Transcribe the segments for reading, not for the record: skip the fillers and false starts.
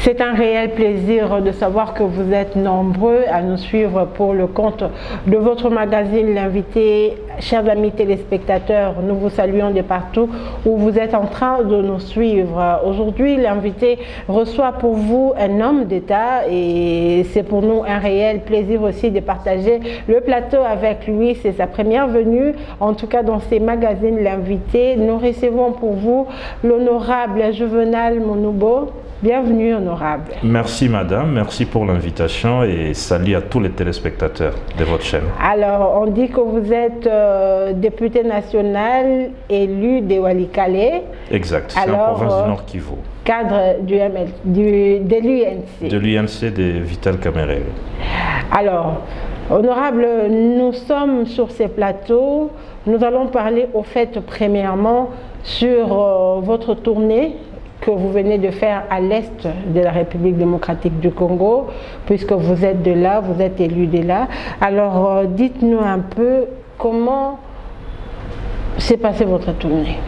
C'est un réel plaisir de savoir que vous êtes nombreux à nous suivre pour le compte de votre magazine L'Invité. Chers amis téléspectateurs, nous vous saluons de partout où vous êtes en train de nous suivre. Aujourd'hui, L'Invité reçoit pour vous un homme d'État et c'est pour nous un réel plaisir aussi de partager le plateau avec lui. C'est sa première venue, en tout cas dans ces magazines L'Invité. Nous recevons pour vous l'honorable Juvenal Monoubo. Bienvenue, honorable. Merci, madame. Merci pour l'invitation et salut à tous les téléspectateurs de votre chaîne. Alors, on dit que vous êtes député national élu de Walikale. Exact, c'est en province du Nord Kivu. Cadre de l'UNC. De l'UNC de Vital Kamerhe. Alors, honorable, nous sommes sur ces plateaux. Nous allons parler au fait, premièrement, sur votre tournée que vous venez de faire à l'est de la République démocratique du Congo, puisque vous êtes de là, vous êtes élu de là. Alors, dites-nous un peu comment s'est passée votre tournée.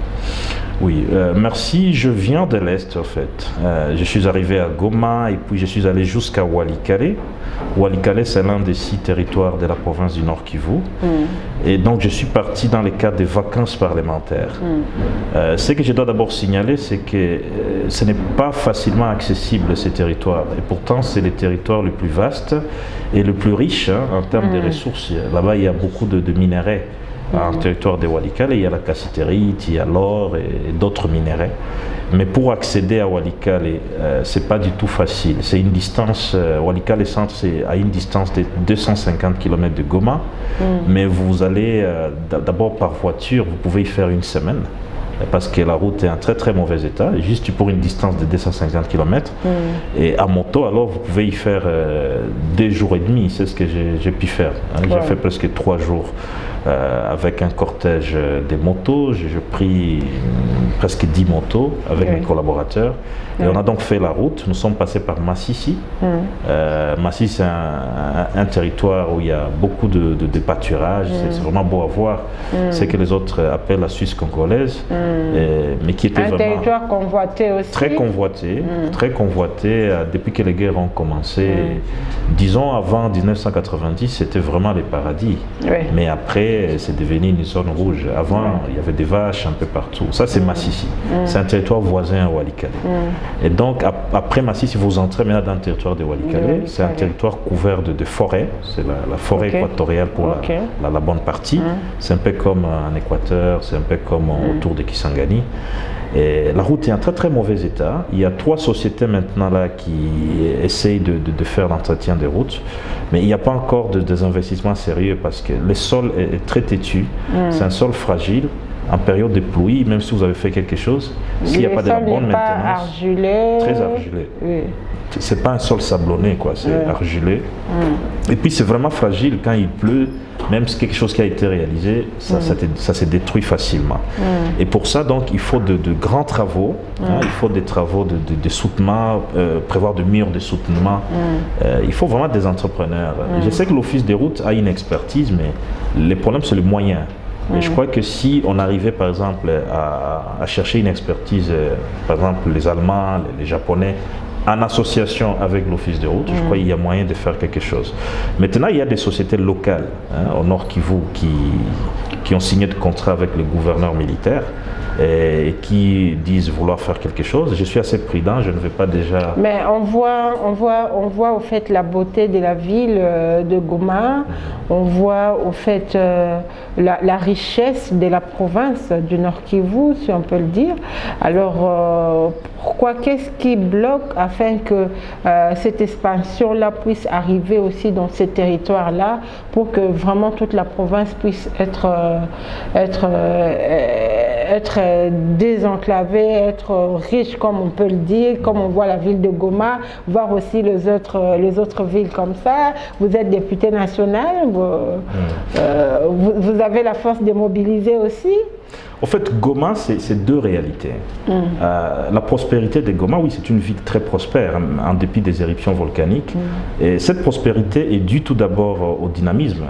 Oui, merci. Je viens de l'Est, en fait. Je suis arrivé à Goma et puis je suis allé jusqu'à Walikale. Walikale, c'est l'un des 6 territoires de la province du Nord Kivu. Et donc, je suis parti dans le cadre des vacances parlementaires. Ce que je dois d'abord signaler, c'est que ce n'est pas facilement accessible, ces territoires. Et pourtant, c'est les territoires les plus vastes et les plus riches en termes de ressources. Là-bas, il y a beaucoup de minerais. En territoire de Walikale, il y a la cassiterite, il y a l'or et d'autres minéraux. Mais pour accéder à Walikale, c'est pas du tout facile. C'est une distance, Walikale centre, c'est à une distance de 250 km de Goma. Mais vous allez d'abord par voiture, vous pouvez y faire une semaine. Parce que la route est en très très mauvais état, juste pour une distance de 250 km. Et à moto, alors vous pouvez y faire 2 jours et demi, c'est ce que j'ai pu faire. J'ai fait presque 3 jours avec un cortège des motos. J'ai pris presque 10 motos avec mes collaborateurs. Et on a donc fait la route. Nous sommes passés par Massissi. Massissi, c'est un territoire où il y a beaucoup de pâturage. C'est vraiment beau à voir. C'est que les autres appellent la Suisse congolaise. Mais qui était vraiment territoire convoité aussi. Très convoité depuis que les guerres ont commencé. Disons avant 1990, c'était vraiment les paradis. Mais après, c'est devenu une zone rouge. Avant, il y avait des vaches un peu partout. Ça, c'est Massissi. C'est un territoire voisin à Walikale. Et donc, après Massissi, vous entrez maintenant dans le territoire de Walikale. C'est un territoire couvert de forêts. C'est la forêt équatoriale pour la bonne partie. C'est un peu comme en Équateur, c'est un peu comme autour de Kisangani. Et la route est en très très mauvais état. Il y a 3 sociétés maintenant là qui essayent de faire l'entretien des routes, mais il n'y a pas encore des investissements sérieux parce que le sol est très têtu. C'est un sol fragile. En période de pluie, même si vous avez fait quelque chose, s'il n'y a pas de la bonne maintenance, argilé. Très argilé. C'est pas un sol sablonné, quoi, c'est argilé. Et puis c'est vraiment fragile quand il pleut. Même si quelque chose qui a été réalisé, ça se détruit facilement. Et pour ça, donc, il faut de grands travaux. Il faut des travaux de soutenement, prévoir de murs de soutenement. Il faut vraiment des entrepreneurs. Je sais que l'Office des routes a une expertise, mais le problème, c'est le moyen. Et je crois que si on arrivait, par exemple, à chercher une expertise, par exemple, les Allemands, les Japonais, en association avec l'Office des routes, je crois qu'il y a moyen de faire quelque chose. Maintenant, il y a des sociétés locales au Nord Kivu qui ont signé des contrats avec le gouverneur militaire et qui disent vouloir faire quelque chose. Je suis assez prudent, je ne vais pas déjà... Mais on voit au fait la beauté de la ville de Goma, on voit au fait la richesse de la province du Nord Kivu, si on peut le dire. Alors, pourquoi, qu'est-ce qui bloque afin que cette expansion-là puisse arriver aussi dans ces territoires-là pour que vraiment toute la province puisse être désenclavée, être riche comme on peut le dire, comme on voit la ville de Goma, voir aussi les autres villes comme ça. Vous êtes député national, vous avez la force de mobiliser aussi. En fait, Goma, c'est deux réalités. La prospérité de Goma, oui, c'est une ville très prospère, en dépit des éruptions volcaniques. Et cette prospérité est due tout d'abord au dynamisme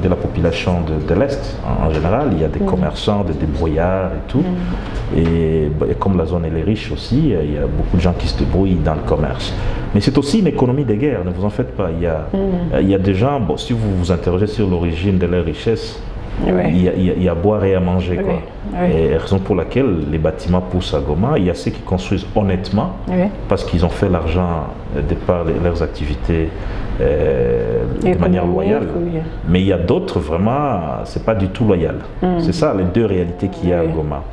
de la population de l'Est. En général, il y a des commerçants, des débrouillards et tout. Et comme la zone elle est riche aussi, il y a beaucoup de gens qui se débrouillent dans le commerce. Mais c'est aussi une économie de guerre, ne vous en faites pas. Il y a des gens, bon, si vous vous interrogez sur l'origine de leur richesse, il y a à boire et à manger. Quoi. Et raison pour laquelle les bâtiments poussent à Goma. Il y a ceux qui construisent honnêtement parce qu'ils ont fait l'argent de par leurs activités de manière loyale. Mais il y a d'autres, vraiment, c'est pas du tout loyal. C'est ça les deux réalités qu'il y a à Goma.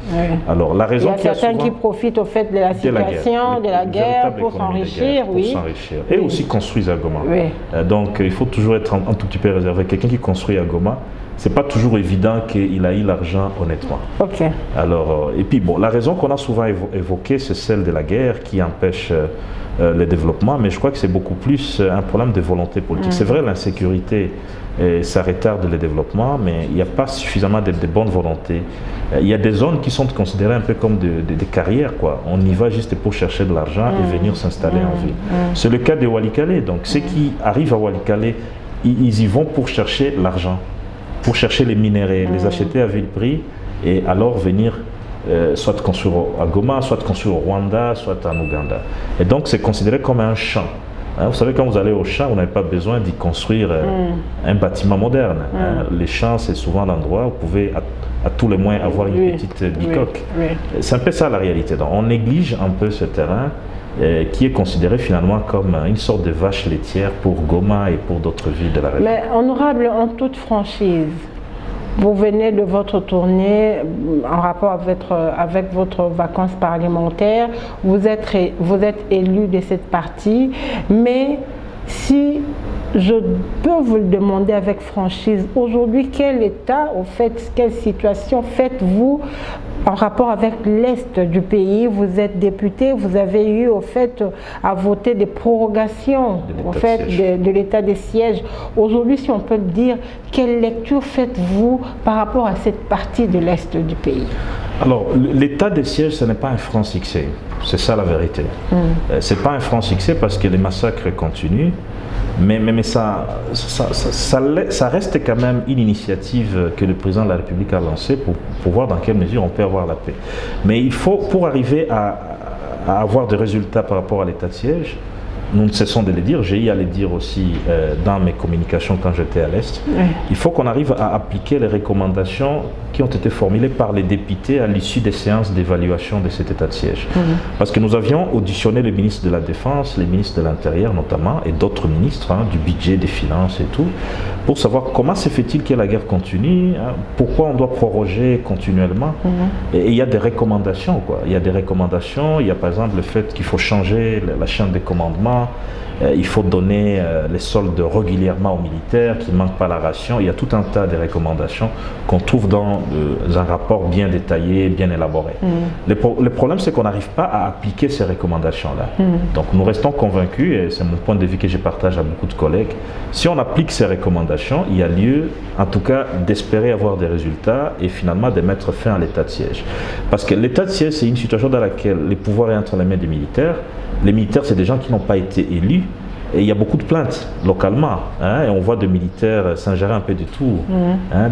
Alors, la raison il y a certains qui profitent au fait de la situation, de la guerre pour s'enrichir. Et aussi construisent à Goma. Donc, il faut toujours être un tout petit peu réservé. Quelqu'un qui construit à Goma, c'est pas toujours évident qu'il a eu l'argent honnêtement. Alors, et puis bon, la raison qu'on a souvent évoquée, c'est celle de la guerre qui empêche le développement, mais je crois que c'est beaucoup plus un problème de volonté politique. C'est vrai, l'insécurité, ça retarde le développement, mais il n'y a pas suffisamment de bonne volonté. Il y a des zones qui sont considérées un peu comme des carrières, quoi. On y va juste pour chercher de l'argent et venir s'installer en ville. C'est le cas de Walikale. Donc, ceux qui arrivent à Walikale, ils y vont pour chercher l'argent, pour chercher les minéraux, les acheter à vil prix et alors venir soit construire à Goma, soit construire au Rwanda, soit en Ouganda. Et donc c'est considéré comme un champ. Vous savez, quand vous allez au champ, vous n'avez pas besoin d'y construire un bâtiment moderne. Les champs, c'est souvent l'endroit où vous pouvez à tout le moins avoir une petite bicoque. C'est un peu ça la réalité. Donc on néglige un peu ce terrain qui est considéré finalement comme une sorte de vache laitière pour Goma et pour d'autres villes de la région. Mais honorable, en toute franchise, vous venez de votre tournée en rapport avec votre vacances parlementaires, vous êtes élu de cette partie, mais si je peux vous le demander avec franchise, aujourd'hui, quel état, au fait, quelle situation faites-vous en rapport avec l'Est du pays? Vous êtes député, vous avez eu au fait à voter des prorogations au fait de l'état des sièges. Aujourd'hui, si on peut le dire, quelle lecture faites-vous par rapport à cette partie de l'Est du pays? Alors, l'état des sièges, ce n'est pas un franc succès. C'est ça la vérité. Ce n'est pas un franc succès parce que les massacres continuent. Mais ça reste quand même une initiative que le président de la République a lancée pour voir dans quelle mesure on peut avoir la paix. Mais il faut, pour arriver à avoir des résultats par rapport à l'état de siège, nous ne cessons de le dire, j'ai eu à le dire aussi dans mes communications quand j'étais à l'Est, il faut qu'on arrive à appliquer les recommandations qui ont été formulées par les députés à l'issue des séances d'évaluation de cet état de siège. Parce que nous avions auditionné le ministre de la Défense, les ministres de l'Intérieur notamment, et d'autres ministres, du budget, des finances et tout, pour savoir comment se fait-il que la guerre continue, pourquoi on doit proroger continuellement. Et il y a des recommandations, quoi. Il y a des recommandations, il y a par exemple le fait qu'il faut changer la chaîne de commandement, il faut donner les soldes régulièrement aux militaires, qu'il ne manque pas la ration. Il y a tout un tas de recommandations qu'on trouve dans un rapport bien détaillé, bien élaboré. Le problème, c'est qu'on n'arrive pas à appliquer ces recommandations-là. Donc nous restons convaincus, et c'est mon point de vue que je partage à beaucoup de collègues, si on applique ces recommandations, il y a lieu, en tout cas, d'espérer avoir des résultats et finalement de mettre fin à l'état de siège. Parce que l'état de siège, c'est une situation dans laquelle les pouvoirs sont entre les mains des militaires. Les militaires, c'est des gens qui n'ont pas été élus. Et il y a beaucoup de plaintes localement. Et on voit des militaires s'ingérer un peu de tout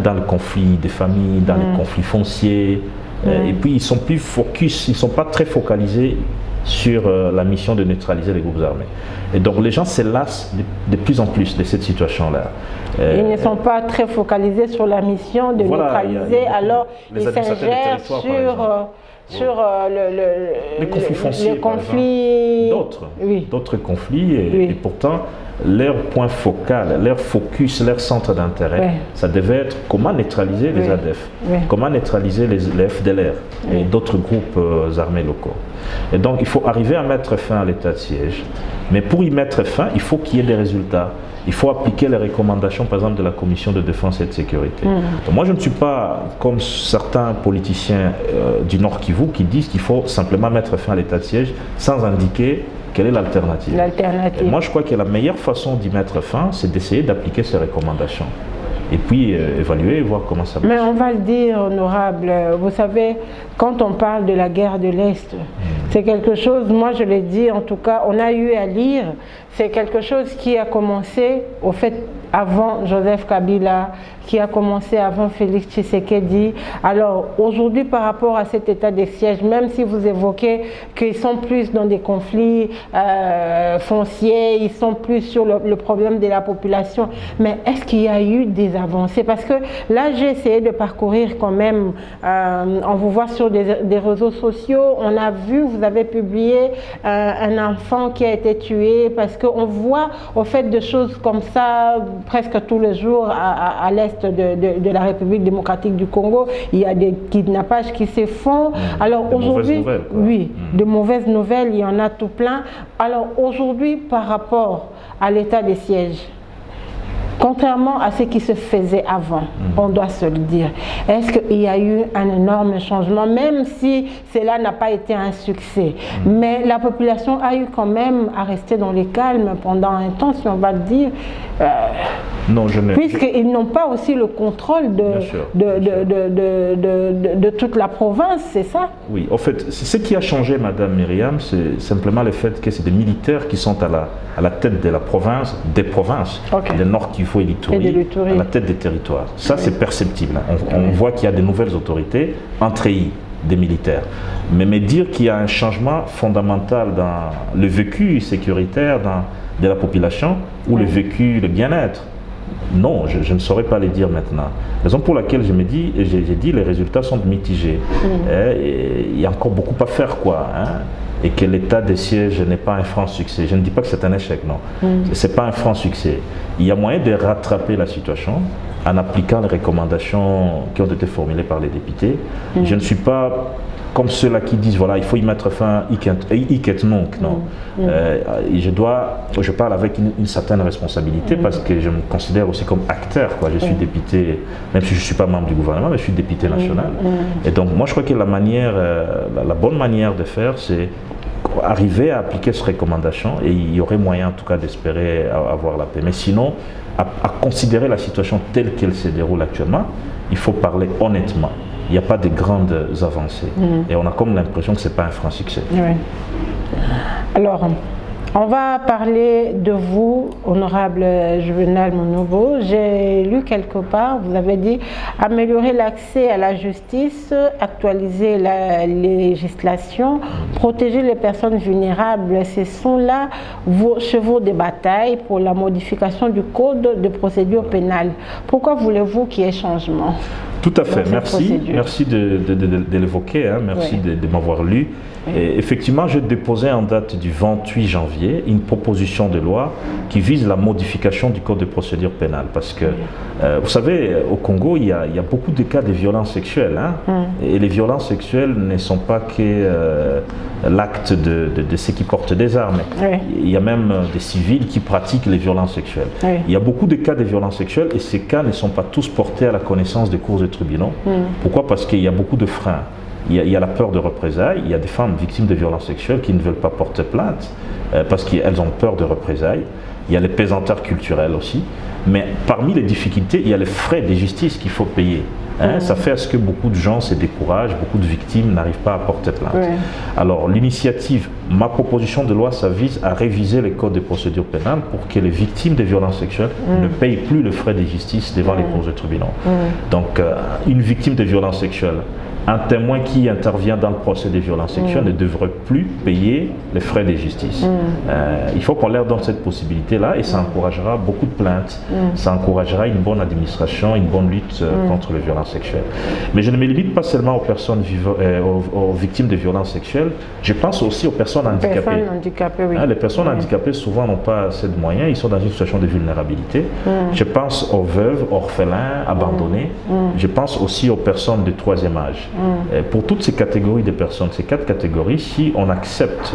dans le conflit des familles, dans les conflits fonciers. Et puis, ils sont plus focus, ils ne sont pas très focalisés sur la mission de neutraliser les groupes armés. Et donc, les gens se lassent de plus en plus de cette situation-là. Ils ne sont pas très focalisés sur la mission de neutraliser, alors ils s'ingèrent sur les conflits fonciers, d'autres conflits, et pourtant leur point focal, leur focus, leur centre d'intérêt, ça devait être comment neutraliser les ADF, comment neutraliser les FDLR et d'autres groupes armés locaux. Et donc il faut arriver à mettre fin à l'état de siège, mais pour y mettre fin, il faut qu'il y ait des résultats. Il faut appliquer les recommandations, par exemple, de la Commission de défense et de sécurité. Donc, moi, je ne suis pas comme certains politiciens du Nord Kivu qui disent qu'il faut simplement mettre fin à l'état de siège sans indiquer quelle est l'alternative. Moi, je crois que la meilleure façon d'y mettre fin, c'est d'essayer d'appliquer ces recommandations. et puis évaluer et voir comment ça marche. Mais on va le dire, honorable, vous savez, quand on parle de la guerre de l'Est, c'est quelque chose, moi je l'ai dit en tout cas, on a eu à lire, c'est quelque chose qui a commencé au fait avant Joseph Kabila, qui a commencé avant Félix Tshisekedi. Alors aujourd'hui par rapport à cet état de siège, même si vous évoquez qu'ils sont plus dans des conflits fonciers, ils sont plus sur le problème de la population, mais est-ce qu'il y a eu des avancées? Parce que là j'ai essayé de parcourir quand même, on vous voit sur des réseaux sociaux, on a vu, vous avez publié un enfant qui a été tué, parce qu'on voit au fait de choses comme ça presque tous les jours à l'est de la République démocratique du Congo. Il y a des kidnappages qui se font. Alors aujourd'hui, oui, de mauvaises nouvelles, il y en a tout plein. Alors aujourd'hui, par rapport à l'état des sièges, contrairement à ce qui se faisait avant, on doit se le dire, est-ce qu'il y a eu un énorme changement, même si cela n'a pas été un succès, mais la population a eu quand même à rester dans le calme pendant un temps, si on va le dire, non, je n'ai... puisqu'ils n'ont pas aussi le contrôle de toute la province, c'est ça? Oui, en fait, ce qui a changé, Madame Myriam, c'est simplement le fait que c'est des militaires qui sont à la tête de la province, des provinces, des Nord Kivu et l'Ituri, à la tête des territoires. Ça, c'est perceptible. On voit qu'il y a de nouvelles autorités en treillis des militaires. Mais dire qu'il y a un changement fondamental dans le vécu sécuritaire de la population ou le vécu, le bien-être, non, je ne saurais pas les dire maintenant. Raison pour laquelle j'ai dit les résultats sont mitigés. Il y a encore beaucoup à faire, quoi. Et que l'état des sièges n'est pas un franc succès. Je ne dis pas que c'est un échec, non. Ce n'est pas un franc succès. Il y a moyen de rattraper la situation en appliquant les recommandations qui ont été formulées par les députés. Je ne suis pas comme ceux-là qui disent, voilà, il faut y mettre fin, non. Je parle avec une certaine responsabilité parce que je me considère aussi comme acteur, quoi. Je suis député, même si je ne suis pas membre du gouvernement, mais je suis député national. Et donc, moi, je crois que la bonne manière de faire, c'est arriver à appliquer ces recommandations, et il y aurait moyen, en tout cas, d'espérer avoir la paix. Mais sinon, à considérer la situation telle qu'elle se déroule actuellement, il faut parler honnêtement. Il n'y a pas de grandes avancées. Et on a comme l'impression que ce n'est pas un franc succès. Oui. Alors, on va parler de vous, honorable Juvenal Monobo. J'ai lu quelque part, vous avez dit améliorer l'accès à la justice, actualiser la législation, protéger les personnes vulnérables. Ce sont là vos chevaux de bataille pour la modification du code de procédure pénale. Pourquoi voulez-vous qu'il y ait changement? Tout à fait, merci de l'évoquer, merci de m'avoir lu. Et effectivement, j'ai déposé en date du 28 janvier une proposition de loi qui vise la modification du code de procédure pénale. Parce que, vous savez, au Congo, il y a beaucoup de cas de violences sexuelles. Et les violences sexuelles ne sont pas que l'acte de ceux qui portent des armes. Il y a même des civils qui pratiquent les violences sexuelles. Il y a beaucoup de cas de violences sexuelles et ces cas ne sont pas tous portés à la connaissance des cours et tribunaux. Pourquoi? Parce qu'il y a beaucoup de freins. Il y a la peur de représailles, il y a des femmes victimes de violences sexuelles qui ne veulent pas porter plainte parce qu'elles ont peur de représailles. Il y a les pesanteurs culturels aussi. Mais parmi les difficultés, il y a les frais de justice qu'il faut payer. Ça fait à ce que beaucoup de gens se découragent, beaucoup de victimes n'arrivent pas à porter plainte. Alors l'initiative, ma proposition de loi, ça vise à réviser les codes de procédure pénale pour que les victimes de violences sexuelles ne payent plus le frais de justice devant les cours de tribunaux. Donc une victime de violences sexuelles, un témoin qui intervient dans le procès des violences sexuelles ne devrait plus payer les frais de justice. Il faut qu'on leur donne cette possibilité-là et ça encouragera beaucoup de plaintes, ça encouragera une bonne administration, une bonne lutte contre les violences sexuelles. Mais je ne me limite pas seulement aux personnes aux victimes de violences sexuelles, je pense aussi aux personnes handicapées. Les personnes handicapées souvent n'ont pas assez de moyens, ils sont dans une situation de vulnérabilité. Je pense aux veuves, orphelins, abandonnés. Je pense aussi aux personnes de troisième âge. Pour toutes ces catégories de personnes, ces 4 catégories, si on accepte,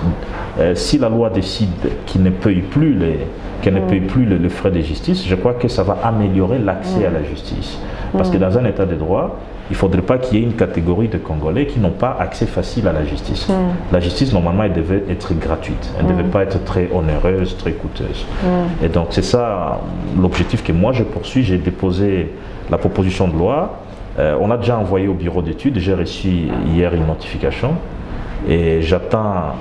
si la loi décide qu'ils ne payent plus les frais de justice, je crois que ça va améliorer l'accès à la justice. Parce que dans un état de droit, il ne faudrait pas qu'il y ait une catégorie de Congolais qui n'ont pas accès facile à la justice. La justice, normalement, elle devait être gratuite. Elle ne devait pas être très onéreuse, très coûteuse. Et donc, c'est ça l'objectif que moi, je poursuis. J'ai déposé la proposition de loi. On a déjà envoyé au bureau d'études. J'ai reçu hier une notification. Et j'attends,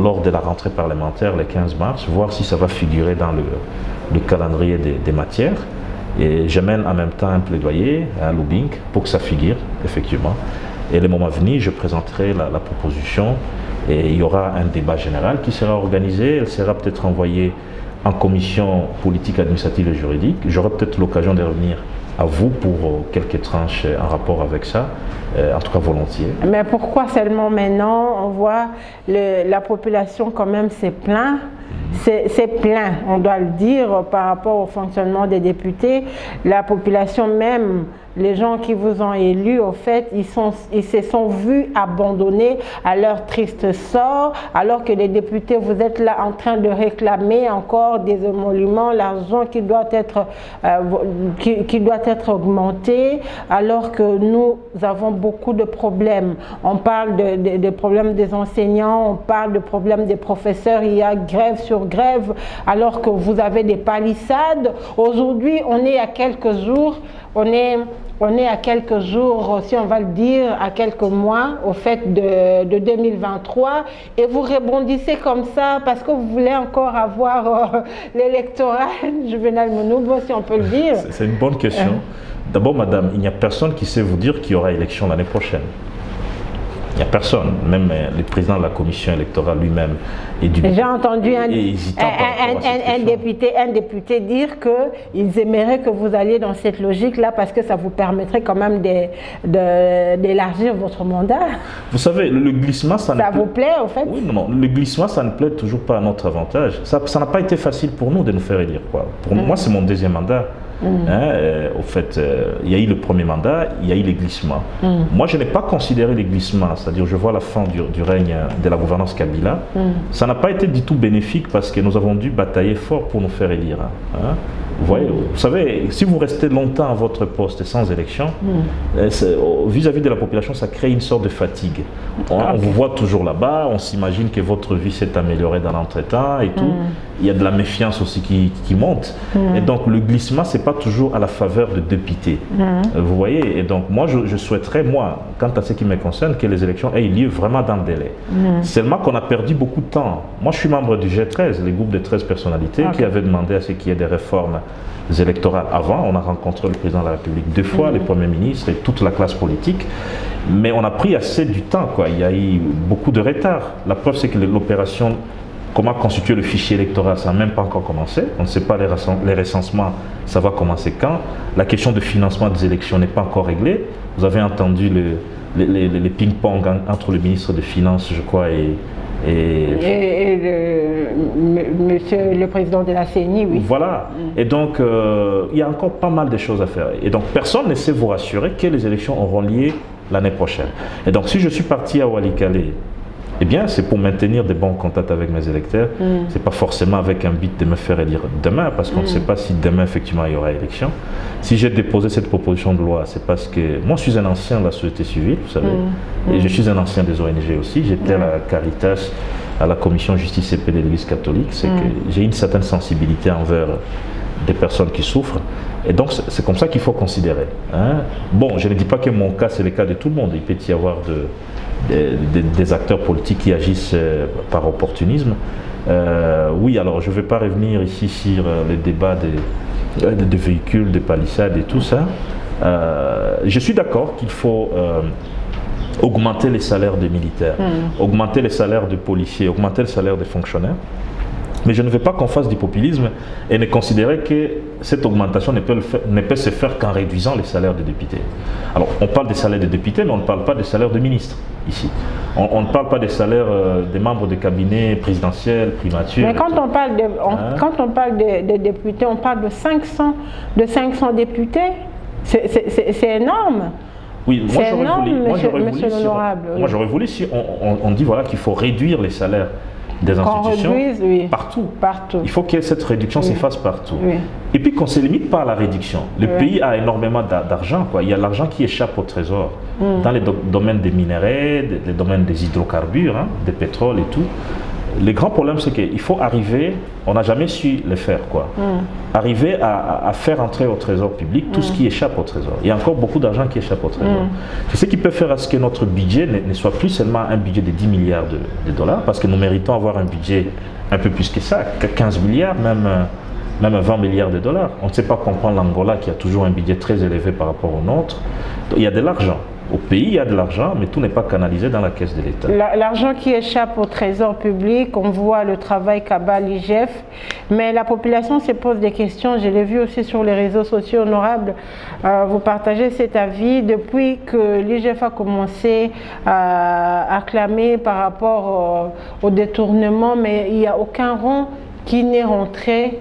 lors de la rentrée parlementaire, le 15 mars, voir si ça va figurer dans le calendrier des matières. Et j'amène en même temps un plaidoyer, un lobbying, pour que ça figure, effectivement. Et le moment venu, je présenterai la proposition et il y aura un débat général qui sera organisé. Elle sera peut-être envoyée en commission politique, administrative et juridique. J'aurai peut-être l'occasion de revenir à vous pour quelques tranches en rapport avec ça, en tout cas volontiers. Mais pourquoi seulement maintenant? On voit la population quand même s'est plaint. C'est plein, on doit le dire, par rapport au fonctionnement des députés. La population même, les gens qui vous ont élu, au fait, ils se sont vus abandonnés à leur triste sort, alors que les députés, vous êtes là en train de réclamer encore des émoluments, l'argent qui doit être augmenté, alors que nous avons beaucoup de problèmes. On parle des problèmes des enseignants, on parle des problèmes des professeurs, il y a grève sur grève, alors que vous avez des palissades. Aujourd'hui, on est à quelques jours, on est à quelques jours, si on va le dire, à quelques mois, au fait de 2023, et vous rebondissez comme ça parce que vous voulez encore avoir l'électorat Juvenal Monoubo, si on peut le dire. C'est une bonne question. D'abord, madame, il n'y a personne qui sait vous dire qu'il y aura élection l'année prochaine. Il n'y a personne, même le président de la commission électorale lui-même. J'ai entendu un député dire qu'ils aimeraient que vous alliez dans cette logique-là parce que ça vous permettrait quand même d'élargir votre mandat. Vous savez, le glissement, ça vous plaît au fait? Oui, non, le glissement, ça ne plaît toujours pas à notre avantage. Ça n'a pas été facile pour nous de nous faire élire, quoi. Pour moi, c'est mon deuxième mandat. Au fait, il y a eu le premier mandat, il y a eu les glissements. Moi, je n'ai pas considéré les glissements, c'est-à-dire je vois la fin du règne de la gouvernance Kabila. Ça n'a pas été du tout bénéfique parce que nous avons dû batailler fort pour nous faire élire. Vous voyez, vous savez, si vous restez longtemps à votre poste sans élection, vis-à-vis de la population, ça crée une sorte de fatigue. On vous voit toujours là-bas, on s'imagine que votre vie s'est améliorée dans l'entretemps et tout. Il y a de la méfiance aussi qui monte. Et donc le glissement, c'est pas toujours à la faveur de députés. Vous voyez, et donc moi je souhaiterais, moi, quant à ce qui me concerne, que les élections aient lieu vraiment dans le délai. Seulement qu'on a perdu beaucoup de temps. Moi je suis membre du G13, le groupe de 13 personnalités qui avait demandé à ce qu'il y ait des réformes électorales avant. On a rencontré le président de la République 2 fois, le Premier ministre et toute la classe politique. Mais on a pris assez du temps, quoi. Il y a eu beaucoup de retard. La preuve, c'est que l'opération, comment constituer le fichier électoral, ça n'a même pas encore commencé. On ne sait pas les recensements, ça va commencer quand. La question de financement des élections n'est pas encore réglée. Vous avez entendu les ping-pong entre le ministre des Finances, je crois, et monsieur le président de la CENI, oui. Voilà. Et donc, il y a encore pas mal de choses à faire. Et donc, personne ne sait vous rassurer que les élections auront lieu l'année prochaine. Et donc, si je suis parti à Walikale, eh bien, c'est pour maintenir de bons contacts avec mes électeurs. C'est pas forcément avec un but de me faire élire demain, parce qu'on ne sait pas si demain, effectivement, il y aura élection. Si j'ai déposé cette proposition de loi, c'est parce que moi, je suis un ancien de la société civile, vous savez, et je suis un ancien des ONG aussi. J'étais à la Caritas, à la commission justice et paix de l'Église catholique. C'est que j'ai une certaine sensibilité envers des personnes qui souffrent. Et donc, c'est comme ça qu'il faut considérer. Bon, je ne dis pas que mon cas, c'est le cas de tout le monde. Il peut y avoir des acteurs politiques qui agissent par opportunisme. Oui, alors je ne vais pas revenir ici sur les débats des véhicules, des palissades et tout ça. Je suis d'accord qu'il faut augmenter les salaires des militaires, augmenter les salaires des policiers, augmenter le salaire des fonctionnaires. Mais je ne veux pas qu'on fasse du populisme et ne considérer que cette augmentation ne peut se faire qu'en réduisant les salaires des députés. Alors, on parle des salaires des députés, mais on ne parle pas des salaires des ministres ici. On ne parle pas des salaires des membres de cabinet présidentiel, primature. Mais quand on parle de députés, on parle de 500 députés. C'est énorme. Oui, c'est énorme, monsieur l'honorable. Moi, j'aurais voulu si on dit voilà, qu'il faut réduire les salaires des institutions réduise, oui. partout. Partout. Il faut que cette réduction s'efface partout. Oui. Et puis qu'on ne se limite pas à la réduction. Le pays a énormément d'argent. Il y a l'argent qui échappe au trésor dans les domaines des minerais, les domaines des hydrocarbures, hein, des pétroles et tout. Le grand problème, c'est qu'il faut arriver, on n'a jamais su le faire, arriver à faire entrer au trésor public tout ce qui échappe au trésor. Il y a encore beaucoup d'argent qui échappe au trésor. C'est ce qui peut faire à ce que notre budget ne soit plus seulement un budget de 10 milliards de dollars, parce que nous méritons avoir un budget un peu plus que ça, 15 milliards, même 20 milliards de dollars. On ne sait pas comprendre l'Angola qui a toujours un budget très élevé par rapport au nôtre. Il y a de l'argent. Au pays, il y a de l'argent, mais tout n'est pas canalisé dans la caisse de l'État. L'argent qui échappe au trésor public, on voit le travail qu'a l'IGF, mais la population se pose des questions. Je l'ai vu aussi sur les réseaux sociaux, honorable. Vous partagez cet avis. Depuis que l'IGF a commencé à clamer par rapport au détournement, mais il n'y a aucun rond qui n'est rentré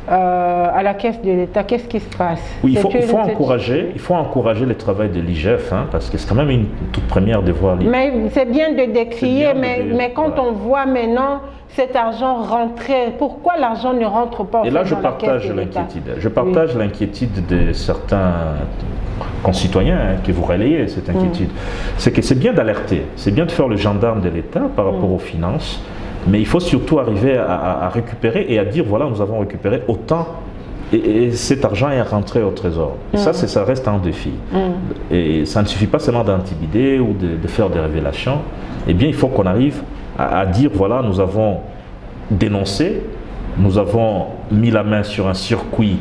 à la caisse de l'État. Qu'est-ce qui se passe? Oui, il faut encourager le travail de l'IGF, hein, parce que c'est quand même une toute première de voir l'IGF. Mais c'est bien de décrier, mais quand on voit maintenant cet argent rentrer, pourquoi l'argent ne rentre pas Et là, je partage l'inquiétude. Je partage l'inquiétude de certains concitoyens qui vous relayez cette inquiétude. C'est que c'est bien d'alerter, c'est bien de faire le gendarme de l'État par rapport aux finances. Mais il faut surtout arriver à récupérer et à dire voilà, nous avons récupéré autant et cet argent est rentré au trésor. Et ça reste un défi. Et ça ne suffit pas seulement d'intimider ou de faire des révélations. Eh bien, il faut qu'on arrive à dire voilà, nous avons dénoncé, nous avons mis la main sur un circuit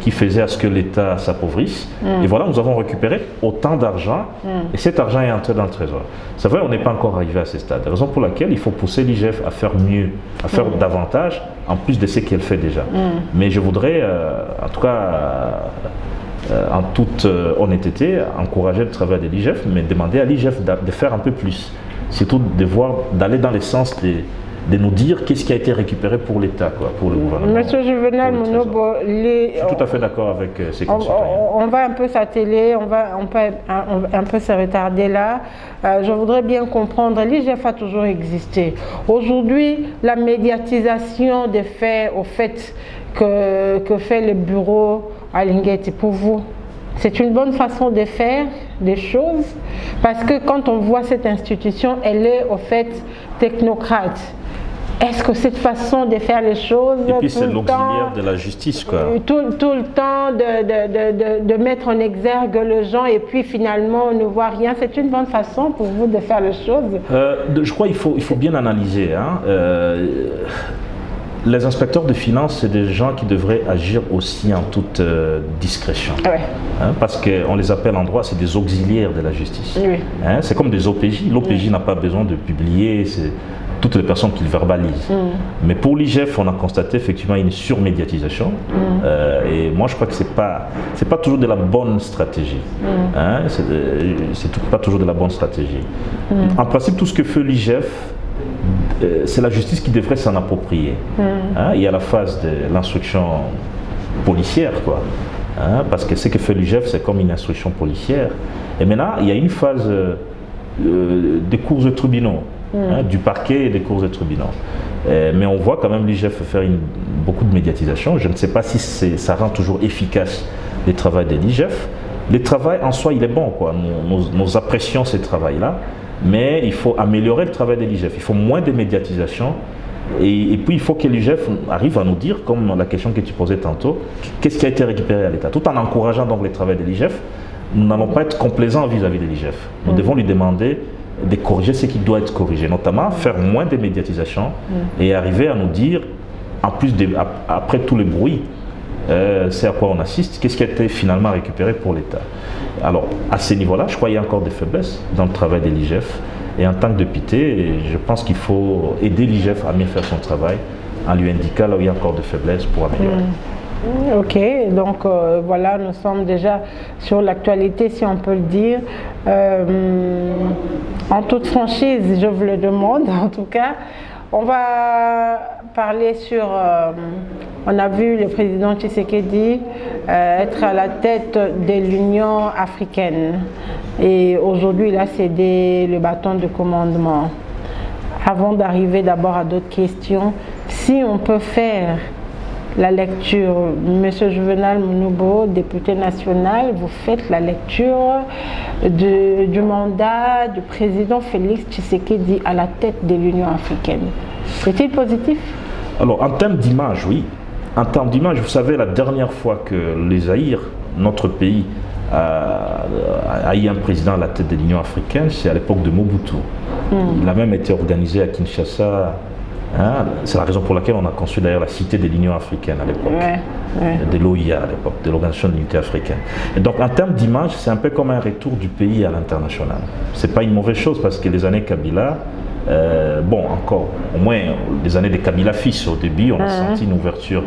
qui faisait à ce que l'État s'appauvrisse. Et voilà, nous avons récupéré autant d'argent et cet argent est entré dans le trésor. C'est vrai, on n'est pas encore arrivé à ce stade. Raison pour laquelle il faut pousser l'IGF à faire mieux, à faire davantage, en plus de ce qu'elle fait déjà. Mais je voudrais, en tout cas, en toute honnêteté, encourager le travail de l'IGF, mais demander à l'IGF de faire un peu plus. Surtout d'aller dans le sens de nous dire qu'est-ce qui a été récupéré pour l'État, pour le gouvernement. Monsieur Juvenal Monobo, je suis tout à fait d'accord avec ces concitoyens. On va un peu s'atteler, on va un peu se retarder là. Je voudrais bien comprendre, l'IGF a toujours existé. Aujourd'hui, la médiatisation des faits, au fait que fait le bureau à Linguetti, pour vous, c'est une bonne façon de faire des choses, parce que quand on voit cette institution, elle est au fait technocrate. Est-ce que cette façon de faire les choses... Et puis c'est l'auxiliaire de la justice, quoi. Tout le temps de mettre en exergue les gens et puis finalement on ne voit rien. C'est une bonne façon pour vous de faire les choses? Je crois qu'il faut bien analyser. Hein. Les inspecteurs de finances, c'est des gens qui devraient agir aussi en toute discrétion. Ouais. Hein, parce qu'on les appelle en droit, c'est des auxiliaires de la justice. Oui. Hein, c'est comme des OPJ. L'OPJ n'a pas besoin de publier toutes les personnes qu'il verbalise. Mais pour l'IGF, on a constaté effectivement une surmédiatisation. Et moi, je crois que c'est pas toujours de la bonne stratégie. Hein, c'est pas toujours de la bonne stratégie. En principe, tout ce que fait l'IGF, c'est la justice qui devrait s'en approprier. Hein, il y a la phase de l'instruction policière, hein, parce que ce que fait l'IGF, c'est comme une instruction policière. Et maintenant, il y a une phase des cours de tribunaux. Hein, du parquet et des cours de tribunaux. Mais on voit quand même l'IGF faire beaucoup de médiatisation. Je ne sais pas si ça rend toujours efficace le travail de l'IGF. Le travail en soi, il est bon. Nous apprécions ce travail-là, mais il faut améliorer le travail de l'IGF. Il faut moins de médiatisation. Et puis il faut que l'IGF arrive à nous dire, comme la question que tu posais tantôt, qu'est-ce qui a été récupéré à l'État. Tout en encourageant donc le travail de l'IGF, nous n'allons pas être complaisants vis-à-vis de l'IGF. Nous devons lui demander de corriger ce qui doit être corrigé, notamment faire moins de médiatisation et arriver à nous dire, en plus après tout le bruit, c'est à quoi on assiste, qu'est-ce qui a été finalement récupéré pour l'État. Alors, à ce niveau-là, je crois qu'il y a encore des faiblesses dans le travail de l'IGF. Et en tant que député, je pense qu'il faut aider l'IGF à mieux faire son travail en lui indiquant là où il y a encore des faiblesses pour améliorer. Ok, donc voilà, nous sommes déjà sur l'actualité, si on peut le dire. En toute franchise, je vous le demande, en tout cas, on va parler sur... on a vu le président Tshisekedi être à la tête de l'Union africaine. Et aujourd'hui, il a cédé le bâton de commandement. Avant d'arriver d'abord à d'autres questions, si on peut faire la lecture, Monsieur Juvenal Mounoubo, député national, vous faites la lecture du mandat du président Félix Tshisekedi à la tête de l'Union africaine. Est-il positif? Alors, en termes d'image, oui. En termes d'image, vous savez, la dernière fois que les Zaïre, notre pays, a eu un président à la tête de l'Union africaine, c'est à l'époque de Mobutu. Il a même été organisé à Kinshasa. Hein, c'est la raison pour laquelle on a conçu d'ailleurs la cité de l'Union africaine à l'époque, de l'OIA à l'époque, de l'Organisation de l'Unité africaine. Et donc en termes d'image, c'est un peu comme un retour du pays à l'international. C'est pas une mauvaise chose parce que les années Kabila, bon encore, au moins les années de Kabila fils au début, on a senti une ouverture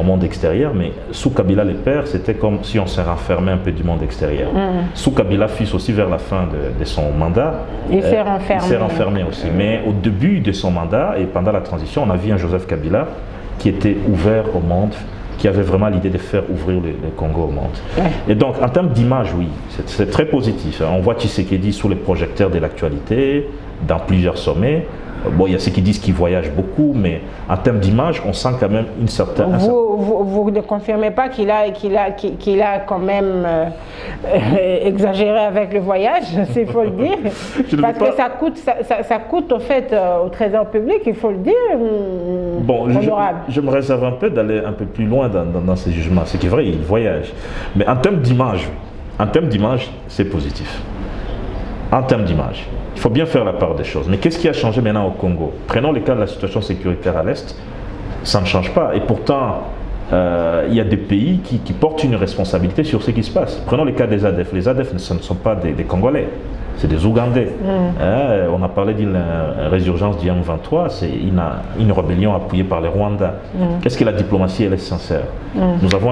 au monde extérieur, mais sous Kabila le père, c'était comme si on s'est renfermé un peu du monde extérieur. Sous Kabila fils aussi, vers la fin de son mandat, il s'est renfermé aussi. Mais au début de son mandat et pendant la transition, on a vu un Joseph Kabila qui était ouvert au monde, qui avait vraiment l'idée de faire ouvrir le Congo au monde. Et donc, en termes d'image, oui, c'est très positif. On voit Tshisekedi sous les projecteurs de l'actualité, dans plusieurs sommets. Bon, il y a ceux qui disent qu'il voyage beaucoup, mais en termes d'image, on sent quand même une certaine... Vous ne confirmez pas qu'il a quand même exagéré avec le voyage, s'il faut le dire. Parce que ça coûte au fait au trésor public, il faut le dire. Bon, je me réserve un peu d'aller un peu plus loin dans ces jugements. C'est qu'il est vrai, il voyage. Mais en termes d'image, c'est positif. En termes d'image, il faut bien faire la part des choses. Mais qu'est-ce qui a changé maintenant au Congo? Prenons le cas de la situation sécuritaire à l'Est, ça ne change pas. Et pourtant, il y a des pays qui portent une responsabilité sur ce qui se passe. Prenons le cas des ADF. Les ADF, ce ne sont pas des Congolais, c'est des Ougandais. On a parlé d'une résurgence du M23, c'est une rébellion appuyée par les Rwandais. Qu'est-ce que la diplomatie, elle est sincère? Nous avions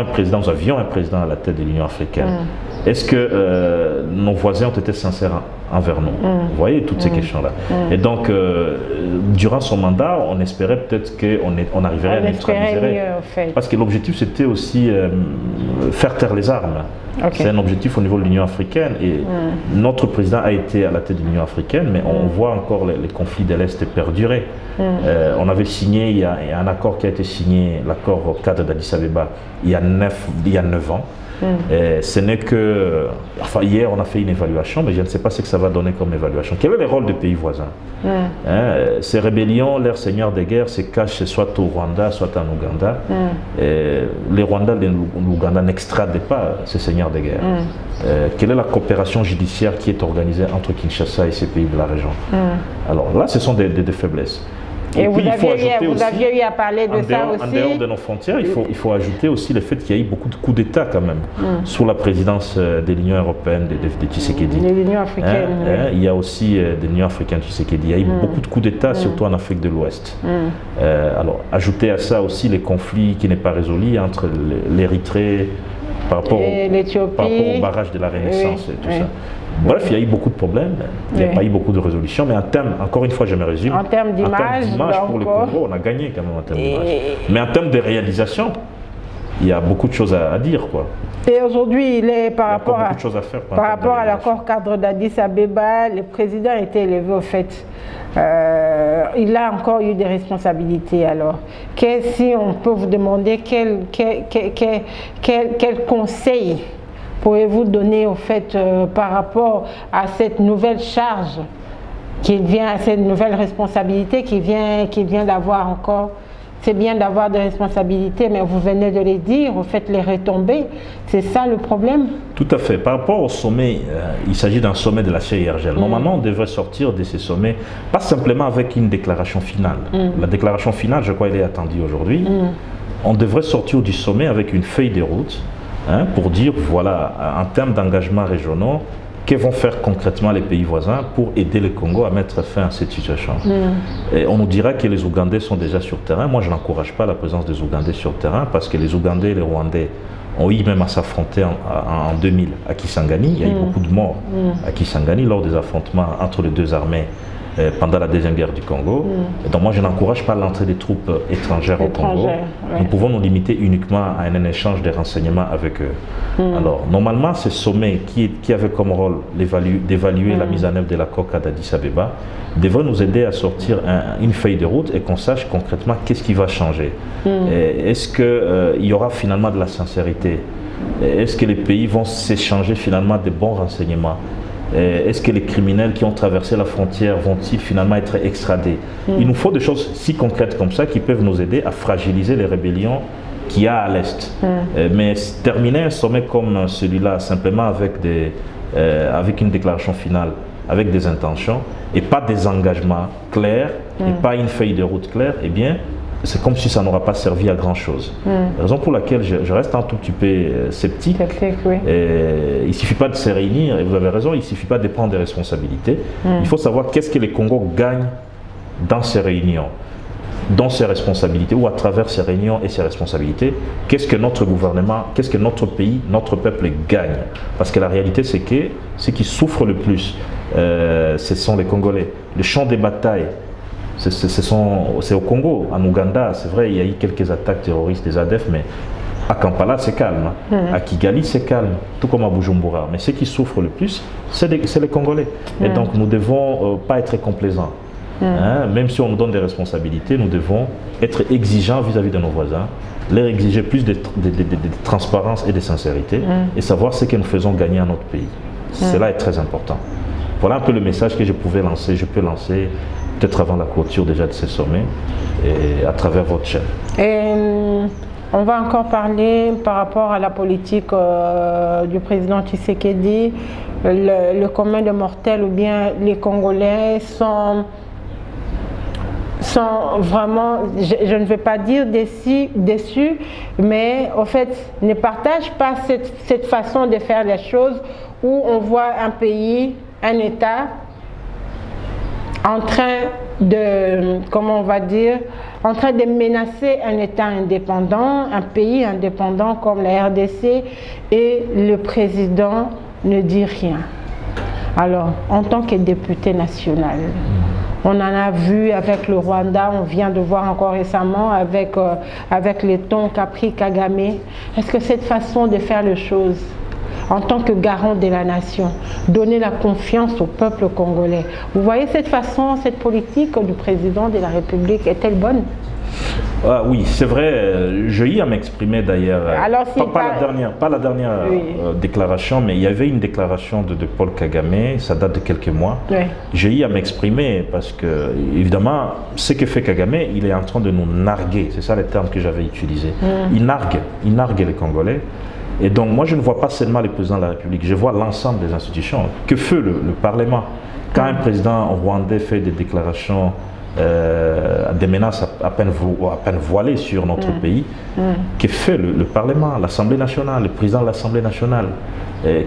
un président à la tête de l'Union africaine. Est-ce que nos voisins ont été sincères envers nous? Vous voyez toutes ces questions-là. Et donc, durant son mandat, on espérait peut-être qu'on arriverait à neutraliser. Parce que l'objectif, c'était aussi faire taire les armes. C'est un objectif au niveau de l'Union africaine. Et notre président a été à la tête de l'Union africaine, mais on voit encore les conflits de l'Est perdurer. On avait signé, il y a un accord qui a été signé, l'accord cadre d'Addis Abeba, il y a 9 ans. Ce n'est que... Enfin, hier, on a fait une évaluation, mais je ne sais pas ce que ça va donner comme évaluation. Quel est le rôle des pays voisins? Ces rébellions, leurs seigneurs de guerre se cachent soit au Rwanda, soit en Ouganda. Les Rwandais et l'Ouganda n'extradent pas ces seigneurs de guerre. Quelle est la coopération judiciaire qui est organisée entre Kinshasa et ces pays de la région? Alors là, ce sont des faiblesses. Et vous aviez eu à parler de ça aussi. En dehors de nos frontières, il faut ajouter aussi le fait qu'il y a eu beaucoup de coups d'État quand même, sous la présidence de l'Union européenne de Tshisekedi. De l'Union africaine. Il y a aussi de l'Union africaine Tshisekedi. Il y a eu beaucoup de coups d'État, surtout en Afrique de l'Ouest. Alors, ajouter à ça aussi les conflits qui n'est pas résolu entre l'Érythrée par rapport au barrage de la Renaissance et tout ça. Bref, il y a eu beaucoup de problèmes, il n'y a pas eu beaucoup de résolutions, mais en termes, encore une fois, je me résume, en termes d'image pour le Congo, on a gagné quand même en termes d'image. Mais en termes de réalisation, il y a beaucoup de choses à dire, quoi. Et aujourd'hui, par rapport à l'accord cadre d'Addis Abeba, le président a été élevé au fait. Il a encore eu des responsabilités. Alors, si on peut vous demander quel conseil pouvez-vous donner au fait par rapport à cette nouvelle charge qu'il vient, à cette nouvelle responsabilité qu'il vient d'avoir encore? C'est bien d'avoir des responsabilités, mais vous venez de les dire, vous faites les retombées. C'est ça le problème? Tout à fait. Par rapport au sommet, il s'agit d'un sommet de la CIRGL. Normalement, on devrait sortir de ces sommets, pas simplement avec une déclaration finale. La déclaration finale, je crois, elle est attendue aujourd'hui. On devrait sortir du sommet avec une feuille de route, pour dire, voilà, en termes d'engagements régionaux, que vont faire concrètement les pays voisins pour aider le Congo à mettre fin à cette situation. Et on nous dira que les Ougandais sont déjà sur terrain. Moi, je n'encourage pas la présence des Ougandais sur terrain parce que les Ougandais et les Rwandais ont eu même à s'affronter en 2000 à Kisangani. Il y a eu beaucoup de morts à Kisangani lors des affrontements entre les deux armées pendant la Deuxième Guerre du Congo. Donc moi, je n'encourage pas l'entrée des troupes étrangères au Congo. Ouais. Nous pouvons nous limiter uniquement à un échange de renseignements avec eux. Alors, normalement, ce sommet qui avait comme rôle d'évaluer la mise en œuvre de l'accord d'Addis Abeba devrait nous aider à sortir une feuille de route et qu'on sache concrètement qu'est-ce qui va changer. Est-ce qu'il y aura finalement de la sincérité? Est-ce que les pays vont s'échanger finalement de bons renseignements? Est-ce que les criminels qui ont traversé la frontière vont-ils finalement être extradés? Il nous faut des choses si concrètes comme ça qui peuvent nous aider à fragiliser les rébellions qu'il y a à l'Est. Mais terminer un sommet comme celui-là simplement avec une déclaration finale, avec des intentions et pas des engagements clairs et pas une feuille de route claire, eh bien, c'est comme si ça n'aura pas servi à grand chose. La raison pour laquelle je reste un tout petit peu sceptique. Oui. Il ne suffit pas de se réunir, et vous avez raison, il ne suffit pas de prendre des responsabilités. Il faut savoir qu'est-ce que les Congos gagnent dans ces réunions, dans ces responsabilités, ou à travers ces réunions et ces responsabilités. Qu'est-ce que notre gouvernement, qu'est-ce que notre pays, notre peuple gagne? Parce que la réalité, c'est que ceux qui souffrent le plus, ce sont les Congolais. Le champ de bataille, c'est au Congo, en Ouganda, c'est vrai, il y a eu quelques attaques terroristes des ADF, mais à Kampala, c'est calme. À Kigali, c'est calme, tout comme à Bujumbura. Mais ceux qui souffrent le plus, c'est les Congolais. Et donc, nous ne devons pas être complaisants. Même si on nous donne des responsabilités, nous devons être exigeants vis-à-vis de nos voisins, leur exiger plus de transparence et de sincérité, et savoir ce que nous faisons gagner à notre pays. Cela est très important. Voilà un peu le message que je peux lancer peut-être avant la clôture déjà de ces sommets et à travers votre chaîne. Et on va encore parler par rapport à la politique du président Tshisekedi. Le commun des mortels ou bien les Congolais sont vraiment, je ne vais pas dire déçus, mais au fait ne partagent pas cette façon de faire les choses où on voit un pays, un État en train de, comment on va dire, en train de menacer un État indépendant, un pays indépendant comme la RDC, et le président ne dit rien. Alors, en tant que député national, on en a vu avec le Rwanda, on vient de voir encore récemment avec les tons qu'a pris Kagame. Est-ce que cette façon de faire les choses, en tant que garant de la nation, donner la confiance au peuple congolais, vous voyez cette façon, cette politique du président de la République, est-elle bonne? Oui, c'est vrai, j'ai eu à m'exprimer d'ailleurs. Alors, si pas la dernière déclaration, mais il y avait une déclaration de Paul Kagame, ça date de quelques mois. Oui. J'ai eu à m'exprimer parce que, évidemment, ce que fait Kagame, il est en train de nous narguer, c'est ça le terme que j'avais utilisé. Il nargue les Congolais. Et donc, moi, je ne vois pas seulement le président de la République, je vois l'ensemble des institutions. Que fait le Parlement? Quand un président rwandais fait des déclarations, des menaces à peine voilées sur notre pays, que fait le Parlement, l'Assemblée nationale, le président de l'Assemblée nationale?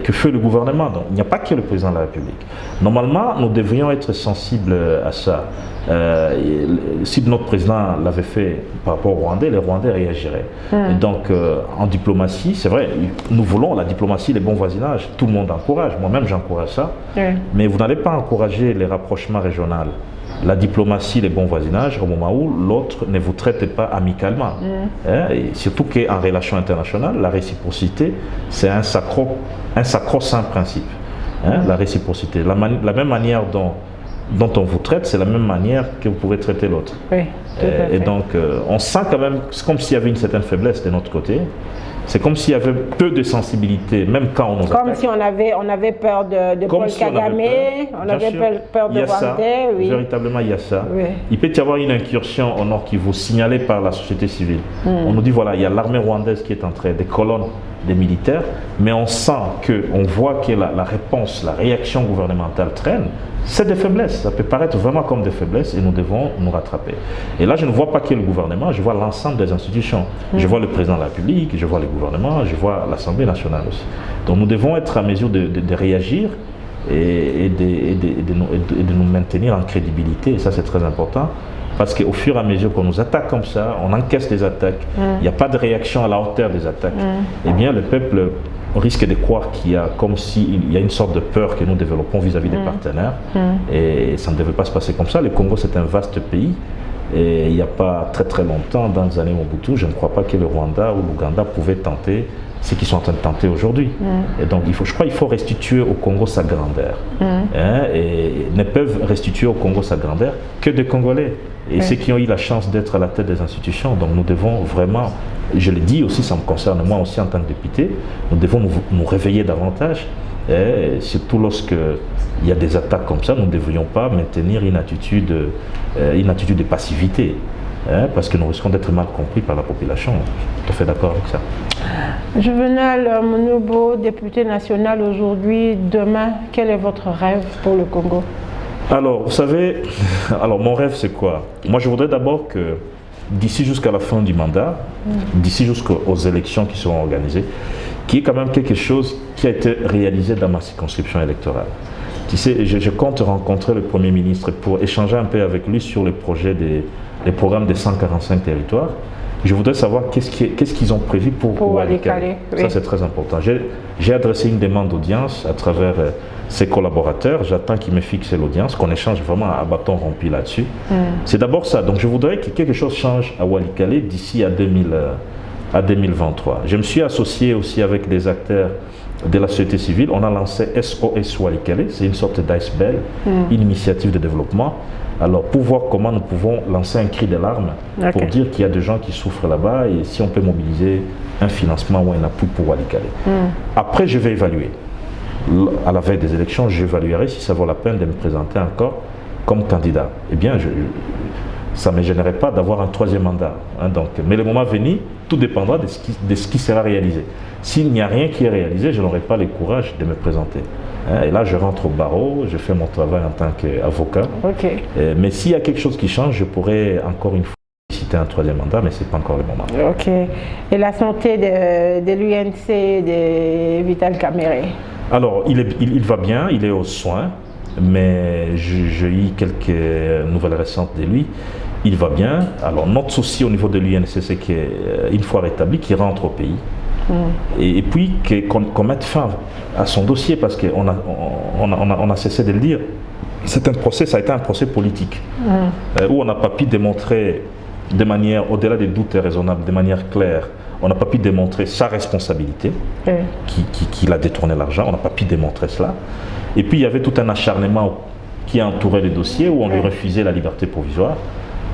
Que fait le gouvernement? Donc, il n'y a pas que le président de la République. Normalement, nous devrions être sensibles à ça. Si notre président l'avait fait par rapport aux Rwandais, les Rwandais réagiraient. Et donc, en diplomatie, c'est vrai, nous voulons la diplomatie, les bons voisinages, tout le monde encourage, moi-même j'encourage ça, mais vous n'allez pas encourager les rapprochements régionaux. La diplomatie, les bons voisinages, au moment où l'autre ne vous traite pas amicalement. Et surtout qu'en relation internationale, la réciprocité, c'est un sacro-saint principe. La réciprocité. La même manière dont on vous traite, c'est la même manière que vous pouvez traiter l'autre. Oui, et donc, on sent quand même, c'est comme s'il y avait une certaine faiblesse de notre côté. C'est comme s'il y avait peu de sensibilité, même quand on nous attaque. Comme si on avait peur de Paul Kagame, on avait peur de Rwandais. Oui. Véritablement, il y a ça. Oui. Il peut y avoir une incursion au nord qui vous signalée par la société civile. On nous dit, voilà, il y a l'armée rwandaise qui est en train, des colonnes des militaires, mais on voit que la réponse, la réaction gouvernementale traîne. C'est des faiblesses, ça peut paraître vraiment comme des faiblesses et nous devons nous rattraper. Et là, je ne vois pas que le gouvernement, je vois l'ensemble des institutions. Je vois le président de la République, je vois le gouvernement, je vois l'Assemblée nationale aussi. Donc nous devons être à mesure de réagir et de nous maintenir en crédibilité, et ça c'est très important. Parce qu'au fur et à mesure qu'on nous attaque comme ça, on encaisse des attaques, il n'y a pas de réaction à la hauteur des attaques, eh bien le peuple on risque de croire qu'il y a comme s'il y a une sorte de peur que nous développons vis-à-vis des partenaires. Et ça ne devait pas se passer comme ça. Le Congo, c'est un vaste pays. Et il n'y a pas très très longtemps, dans les années Mobutu, je ne crois pas que le Rwanda ou l'Ouganda pouvaient tenter ce qu'ils sont en train de tenter aujourd'hui. Et donc, je crois qu'il faut restituer au Congo sa grandeur. Et ne peuvent restituer au Congo sa grandeur que des Congolais. Et ceux qui ont eu la chance d'être à la tête des institutions. Donc, nous devons vraiment, je le dis aussi, ça me concerne moi aussi en tant que député, nous devons nous réveiller davantage. Et surtout lorsque il y a des attaques comme ça, nous ne devrions pas maintenir une attitude de passivité, parce que nous risquons d'être mal compris par la population. Je suis tout à fait d'accord avec ça. Juvenal Monobo, député national aujourd'hui, demain, quel est votre rêve pour le Congo? Alors, vous savez, mon rêve c'est quoi? Moi je voudrais d'abord que d'ici jusqu'à la fin du mandat, d'ici jusqu'aux élections qui seront organisées, qu'il y ait quand même quelque chose qui a été réalisé dans ma circonscription électorale. Tu sais, je compte rencontrer le Premier ministre pour échanger un peu avec lui sur les programmes des 145 territoires. Je voudrais savoir qu'est-ce qu'ils ont prévu pour Walikale. Oui. Ça, c'est très important. J'ai adressé une demande d'audience à travers ses collaborateurs. J'attends qu'ils me fixent l'audience, qu'on échange vraiment à bâton rompu là-dessus. C'est d'abord ça. Donc, je voudrais que quelque chose change à Walikale d'ici à 2023. Je me suis associé aussi avec des acteurs de la société civile. On a lancé SOS Walikale, c'est une sorte d'iceberg, une initiative de développement. Alors, pour voir comment nous pouvons lancer un cri d'alarme pour dire qu'il y a des gens qui souffrent là-bas et si on peut mobiliser un financement ou un appui pour Walikale. Après, je vais évaluer. À la veille des élections, j'évaluerai si ça vaut la peine de me présenter encore comme candidat. Eh bien, ça ne me gênerait pas d'avoir un troisième mandat. Mais le moment venu, tout dépendra de ce qui sera réalisé. S'il n'y a rien qui est réalisé, je n'aurai pas le courage de me présenter. Et là, je rentre au barreau, je fais mon travail en tant qu'avocat. Mais s'il y a quelque chose qui change, je pourrais encore une fois citer un troisième mandat, mais ce n'est pas encore le moment. Et la santé de l'UNC, de Vital Kamerhe? Alors, il va bien, il est aux soins, mais j'ai eu quelques nouvelles récentes de lui. Il va bien. Alors, notre souci au niveau de l'UNC, c'est qu'une fois rétabli, qu'il rentre au pays. Et puis qu'on mette fin à son dossier, parce qu'on a cessé de le dire. C'est un procès, ça a été un procès politique, où on n'a pas pu démontrer de manière, au-delà des doutes raisonnables, de manière claire, on n'a pas pu démontrer sa responsabilité, qu'il a détourné l'argent, on n'a pas pu démontrer cela. Et puis il y avait tout un acharnement qui a entouré le dossier, où on lui refusait la liberté provisoire.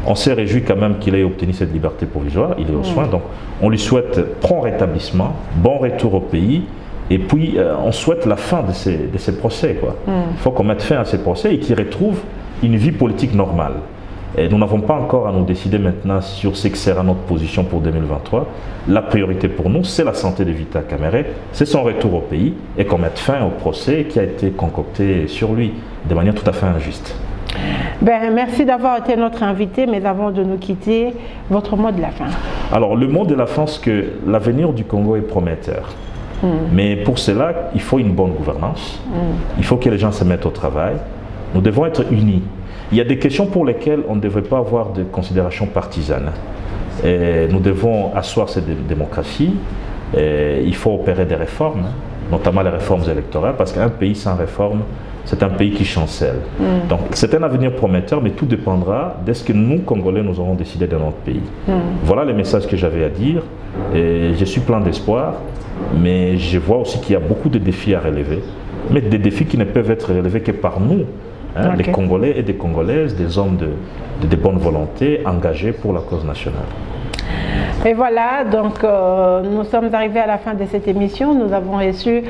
On s'est réjoui quand même qu'il ait obtenu cette liberté provisoire, il est aux soins, donc on lui souhaite prompt rétablissement, bon retour au pays, et puis on souhaite la fin de ces procès. Il faut qu'on mette fin à ces procès et qu'il retrouve une vie politique normale. Et nous n'avons pas encore à nous décider maintenant sur ce que sera notre position pour 2023. La priorité pour nous, c'est la santé de Vital Kamerhe, c'est son retour au pays, et qu'on mette fin au procès qui a été concocté sur lui de manière tout à fait injuste. Merci d'avoir été notre invité, mais avant de nous quitter, votre mot de la fin. Alors, le mot de la fin, c'est que l'avenir du Congo est prometteur. Mais pour cela, il faut une bonne gouvernance. Il faut que les gens se mettent au travail. Nous devons être unis. Il y a des questions pour lesquelles on ne devrait pas avoir de considération partisane. Et nous devons asseoir cette démocratie. Et il faut opérer des réformes, notamment les réformes électorales, parce qu'un pays sans réforme, c'est un pays qui chancelle. Donc c'est un avenir prometteur, mais tout dépendra de ce que nous, Congolais, nous aurons décidé de notre pays. Voilà les messages que j'avais à dire. Et je suis plein d'espoir, mais je vois aussi qu'il y a beaucoup de défis à relever, mais des défis qui ne peuvent être relevés que par nous, les Congolais et des Congolaises, des hommes de bonne volonté engagés pour la cause nationale. Et voilà, donc nous sommes arrivés à la fin de cette émission. Nous avons reçu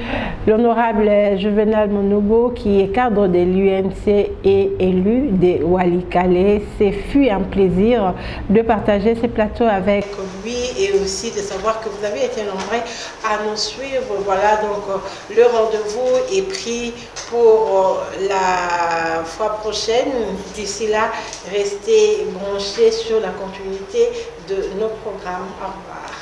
l'honorable Juvenal Monobo, qui est cadre de l'UNC et élu de Walikale. Ce fut un plaisir de partager ce plateau avec lui et aussi de savoir que vous avez été nombreux à nous suivre. Voilà, donc le rendez-vous est pris pour la fois prochaine. D'ici là, restez branchés sur la continuité de nos programmes. Au revoir.